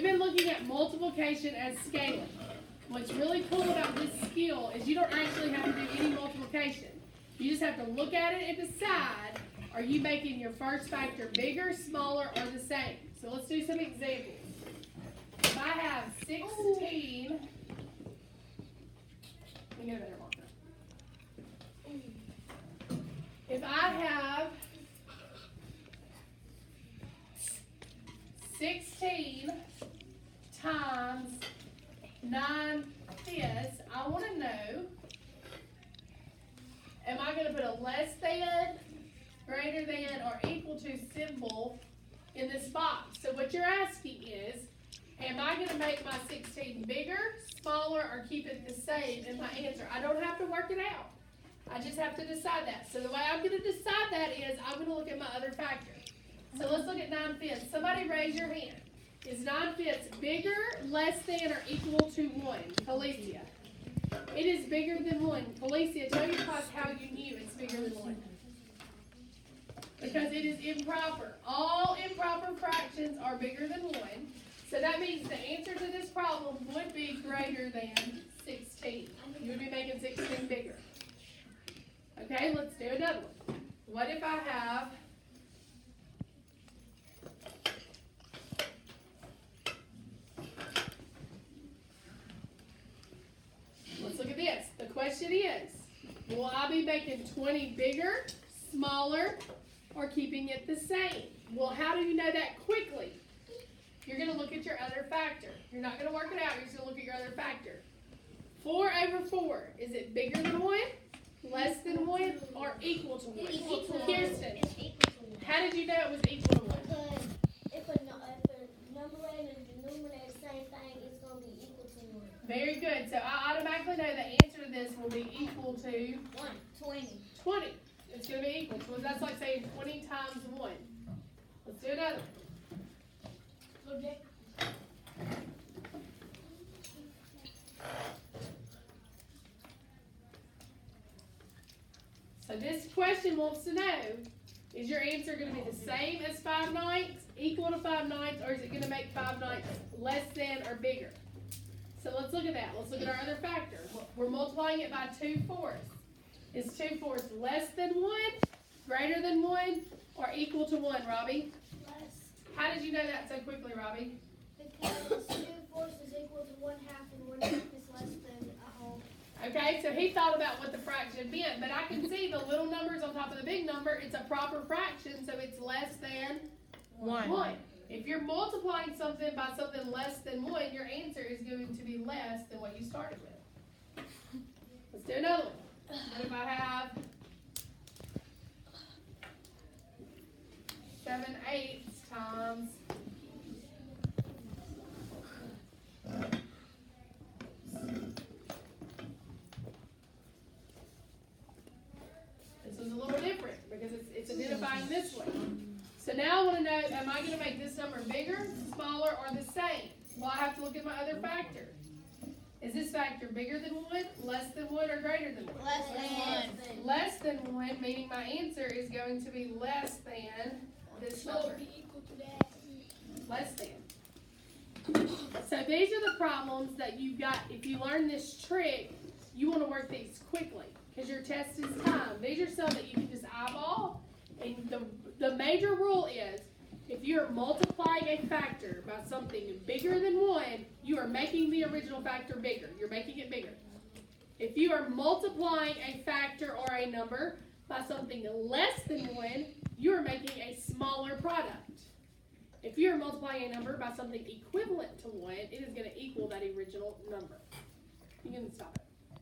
we've been looking at multiplication as scaling. What's really cool about this skill is you don't actually have to do any multiplication. You just have to look at it and decide, are you making your first factor bigger, smaller, or the same? So let's do some examples. If I have 16, let me get a better marker. If I have 16 times 9/5, I want to know, am I going to put a less than, greater than, or equal to symbol in this box? So what you're asking is, am I going to make my 16 bigger, smaller, or keep it the same in my answer? I don't have to work it out. I just have to decide that. So the way I'm going to decide that is I'm going to look at my other factor. So let's look at 9/5. Somebody raise your hand. Is 9/5 bigger, less than, or equal to 1? Felicia. It is bigger than 1. Felicia, tell your class how you knew it's bigger than 1. Because it is improper. All improper fractions are bigger than 1. So that means the answer to this problem would be greater than 16. You would be making 16 bigger. Okay, let's do another one. What if I have let's look at this. The question is, will I be making 20 bigger, smaller, or keeping it the same? Well, how do you know that quickly? You're going to look at your other factor. You're not going to work it out. You're just going to look at your other factor. 4/4. Is it bigger than 1, less than 1, or equal to 1? Kirsten, how did you know it was equal to 1? Because if a numerator and denominator the same thing, it's going to be equal to 1. Very good. So I automatically know the answer to this will be equal to 20. 20. It's going to be equal to, that's like saying 20 times 1. Let's do another one. So this question wants to know, is your answer going to be the same as 5/9, equal to 5/9, or is it going to make 5/9 less than or bigger? So let's look at that. Let's look at our other factor. We're multiplying it by 2/4. Is 2/4 less than 1, greater than 1, or equal to 1, Robbie? Less. How did you know that so quickly, Robbie? Because 2/4 is equal to 1/2, and 1/2 is less than a whole. Okay, so he thought about what the fraction meant, but I can see the little numbers on top of the big number. It's a proper fraction, so it's less than 1. If you're multiplying something by something less than 1, your answer is going to be less than what you started with. Let's do another one. What if I have 7/8 times 'This is a little different because it's identifying this way. So now I want to know, am I going to make this number bigger, smaller, or the same? Well, I have to look at my other factor. Is this factor bigger than 1, less than 1, or greater than 1? Less than. Less than 1, meaning my answer is going to be less than this number. Equal to that. Less than. So these are the problems that you've got. If you learn this trick, you want to work these quickly because your test is timed. These are some that you can just eyeball. And the major rule is, if you're multiplying a factor by something bigger than 1, you are making the original factor bigger. You're making it bigger. If you are multiplying a factor or a number by something less than 1, you are making a smaller product. If you're multiplying a number by something equivalent to 1, it is going to equal that original number. You can stop it.